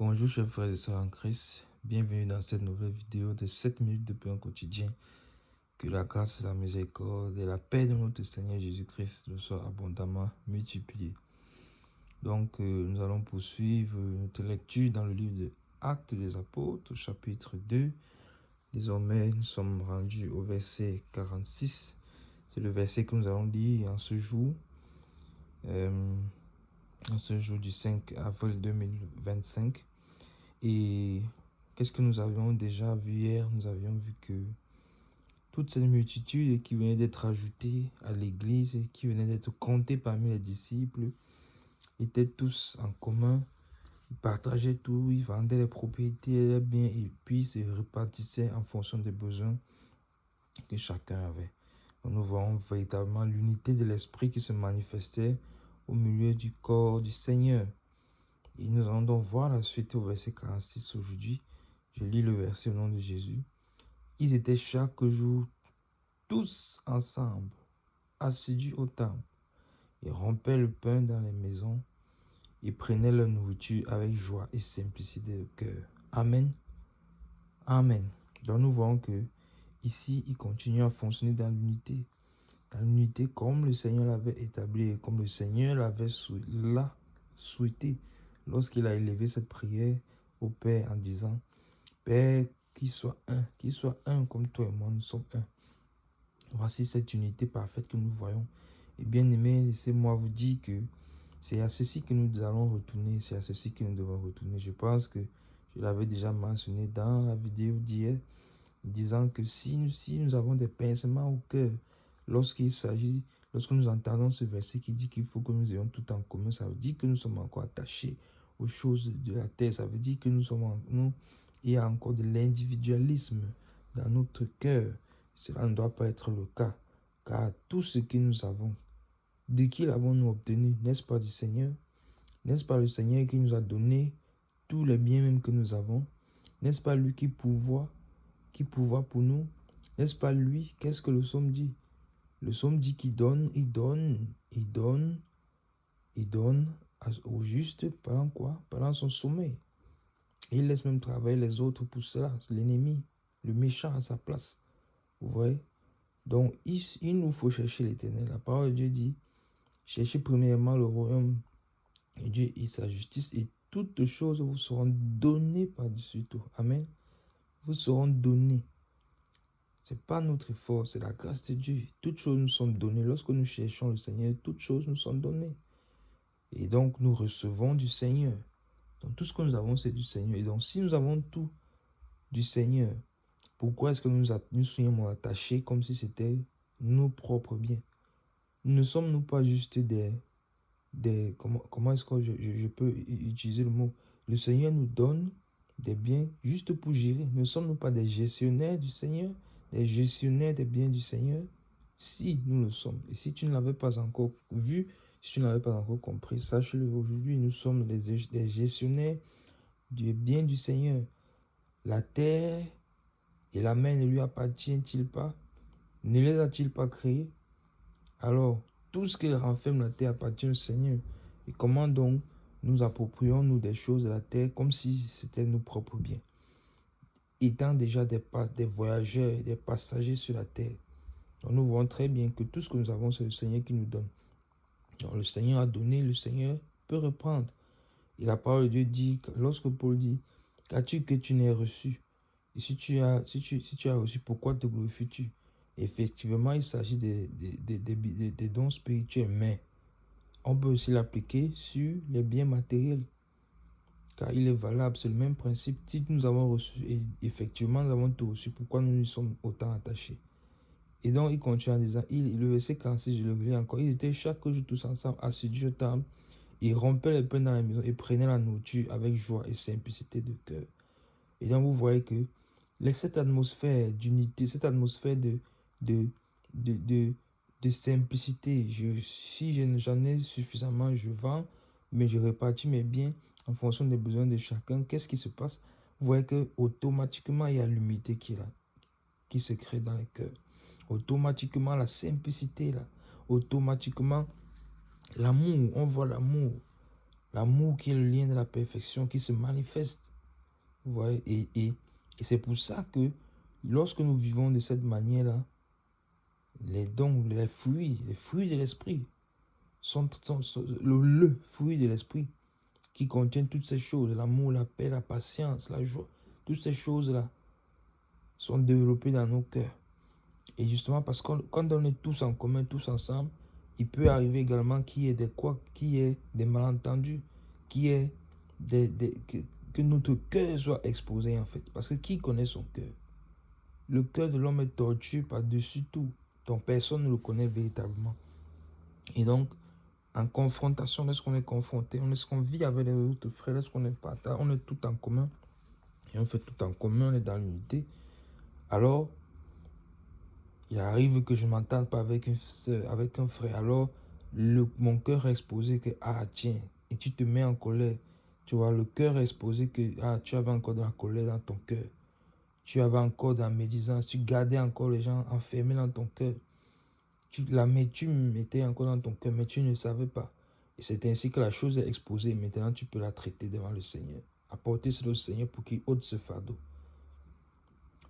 Bonjour chers frères et sœurs en Christ, bienvenue dans cette nouvelle vidéo de 7 minutes de pain quotidien. Que la grâce, la miséricorde et la paix de notre Seigneur Jésus-Christ nous soient abondamment multipliées. Donc nous allons poursuivre notre lecture dans le livre de Actes des Apôtres, chapitre 2. Désormais nous sommes rendus au verset 46. C'est le verset que nous allons lire en ce jour. Du 5 avril 2025. Et qu'est-ce que nous avions déjà vu hier? Nous avions vu que toute cette multitude qui venait d'être ajoutée à l'église, qui venait d'être comptée parmi les disciples, étaient tous en commun. Ils partageaient tout, ils vendaient les propriétés, les biens et puis se répartissaient en fonction des besoins que chacun avait. Donc nous voyons véritablement l'unité de l'esprit qui se manifestait au milieu du corps du Seigneur. Et nous allons donc voir la suite au verset 46 aujourd'hui. Je lis le verset au nom de Jésus. Ils étaient chaque jour tous ensemble, assidus au temple. Ils rompaient le pain dans les maisons. Ils prenaient leur nourriture avec joie et simplicité de cœur. Amen. Amen. Donc nous voyons que ici, ils continuent à fonctionner dans l'unité. Dans l'unité comme le Seigneur l'avait établi et comme le Seigneur l'avait souhaité lorsqu'il a élevé cette prière au Père en disant « Père, qu'il soit un comme toi et moi, nous sommes un. » Voici cette unité parfaite que nous voyons. Et bien aimés, laissez-moi vous dire que c'est à ceci que nous allons retourner, c'est à ceci que nous devons retourner. Je pense que je l'avais déjà mentionné dans la vidéo d'hier, disant que si nous avons des pincements au cœur, lorsque nous entendons ce verset qui dit qu'il faut que nous ayons tout en commun, ça veut dire que nous sommes encore attachés aux choses de la terre. Ça veut dire que il y a encore de l'individualisme dans notre cœur. Cela ne doit pas être le cas, car tout ce que nous avons, de qui l'avons-nous obtenu? N'est-ce pas du Seigneur? N'est-ce pas le Seigneur qui nous a donné tous les biens même que nous avons? N'est-ce pas lui qui pourvoit pour nous? N'est-ce pas lui? Qu'est-ce que le psaume dit? Le psaume dit qu'il donne au juste pendant quoi? Pendant son sommeil. Et il laisse même travailler les autres pour cela, l'ennemi, le méchant à sa place. Vous voyez? Donc, il nous faut chercher l'Éternel. La parole de Dieu dit, cherchez premièrement le royaume de Dieu et sa justice, et toutes choses vous seront données par-dessus tout. Amen. Vous seront données. Ce n'est pas notre effort, c'est la grâce de Dieu. Toutes choses nous sont données. Lorsque nous cherchons le Seigneur, toutes choses nous sont données. Et donc, nous recevons du Seigneur. Donc, tout ce que nous avons, c'est du Seigneur. Et donc, si nous avons tout du Seigneur, pourquoi est-ce que nous soyons attachés comme si c'était nos propres biens? Ne sommes-nous pas juste comment est-ce que je peux utiliser le mot? Le Seigneur nous donne des biens juste pour gérer. Ne sommes-nous pas des gestionnaires du Seigneur? Des gestionnaires des biens du Seigneur? Si, nous le sommes. Et si tu ne l'avais pas encore vu, si tu ne l'avais pas encore compris, sache-le aujourd'hui, nous sommes des gestionnaires des biens du Seigneur. La terre et la mer ne lui appartiennent-ils pas? Ne les a-t-il pas créés? Alors, tout ce qui renferme la terre appartient au Seigneur. Et comment donc nous approprions-nous des choses de la terre comme si c'était nos propres biens? Étant déjà des voyageurs, des passagers sur la terre. Donc nous voyons très bien que tout ce que nous avons, c'est le Seigneur qui nous donne. Donc le Seigneur a donné, le Seigneur peut reprendre. Et la parole de Dieu dit, lorsque Paul dit, qu'as-tu que tu n'aies reçu? Et si tu as reçu, pourquoi te glorifies-tu? Effectivement, il s'agit des dons spirituels, mais on peut aussi l'appliquer sur les biens matériels. Car il est valable, c'est le même principe. Si nous avons reçu, et effectivement nous avons tout reçu, pourquoi nous nous sommes autant attachés? Et donc il continue en disant, le verset 46, je le relis encore, ils étaient chaque jour tous ensemble, assidus au temple, ils rompaient les pains dans la maison et prenaient la nourriture avec joie et simplicité de cœur. Et donc vous voyez que cette atmosphère d'unité, cette atmosphère de simplicité, si j'en ai suffisamment, je vends, mais je répartis mes biens en fonction des besoins de chacun. Qu'est-ce qui se passe? Vous voyez que automatiquement il y a l'unité qui est là, qui se crée dans les cœurs. Automatiquement la simplicité là, automatiquement l'amour, on voit l'amour. L'amour qui est le lien de la perfection qui se manifeste. Vous voyez, et c'est pour ça que lorsque nous vivons de cette manière-là, les dons, les fruits de l'esprit sont le fruit de l'esprit qui contient toutes ces choses, l'amour, la paix, la patience, la joie, toutes ces choses-là sont développées dans nos cœurs. Et justement, parce que quand on est tous en commun, tous ensemble, il peut arriver également qu'il y ait des malentendus, qu'il y ait que notre cœur soit exposé en fait. Parce que qui connaît son cœur? Le cœur de l'homme est tordu par-dessus tout. Donc personne ne le connaît véritablement. Et donc, en confrontation, lorsqu'on est confronté, lorsqu'on vit avec les autres frères, lorsqu'on est partage, on est tout en commun, et on fait tout en commun, on est dans l'unité, alors, il arrive que je ne m'entende pas avec une soeur, avec un frère, alors mon cœur est exposé que, ah tiens, et tu te mets en colère, tu vois, le cœur est exposé que, ah, tu avais encore de la colère dans ton cœur, tu avais encore de la médisance, tu gardais encore les gens enfermés dans ton cœur, tu mettais encore dans ton cœur, mais tu ne savais pas. Et c'est ainsi que la chose est exposée. Maintenant, tu peux la traiter devant le Seigneur. Apporter cela au Seigneur pour qu'il ôte ce fardeau.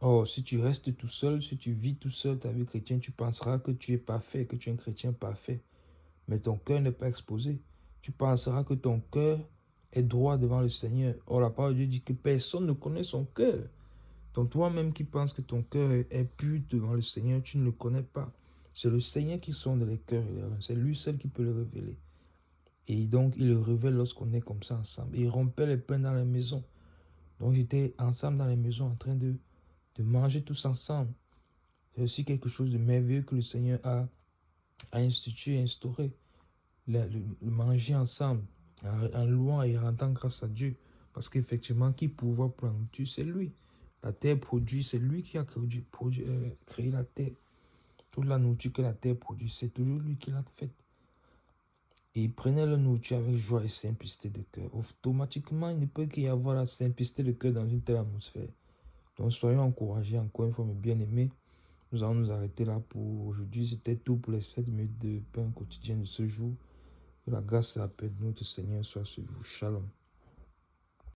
Or, si tu restes tout seul, si tu vis tout seul ta vie chrétienne, tu penseras que tu es parfait, que tu es un chrétien parfait. Mais ton cœur n'est pas exposé. Tu penseras que ton cœur est droit devant le Seigneur. Or, la parole de Dieu dit que personne ne connaît son cœur. Donc, toi-même qui penses que ton cœur est pur devant le Seigneur, tu ne le connais pas. C'est le Seigneur qui sonde les cœurs et les reins. C'est lui seul qui peut le révéler. Et donc, il le révèle lorsqu'on est comme ça ensemble. Et il rompait les pains dans la maison. Donc, j'étais ensemble dans la maison en train de manger tous ensemble. C'est aussi quelque chose de merveilleux que le Seigneur a institué, instauré. Le manger ensemble, en louant et en rendant grâce à Dieu. Parce qu'effectivement, qui pourvoit pour la nourriture, c'est lui. La terre produit, c'est lui qui a créé la terre. Toute la nourriture que la terre produit, c'est toujours lui qui l'a faite. Et il prenait la nourriture avec joie et simplicité de cœur. Automatiquement, il ne peut qu'y avoir la simplicité de cœur dans une telle atmosphère. Donc, soyons encouragés encore une fois, mes bien-aimés. Nous allons nous arrêter là pour aujourd'hui. C'était tout pour les 7 minutes de pain quotidien de ce jour. Que la grâce et la paix de notre Seigneur soient sur vous. Shalom.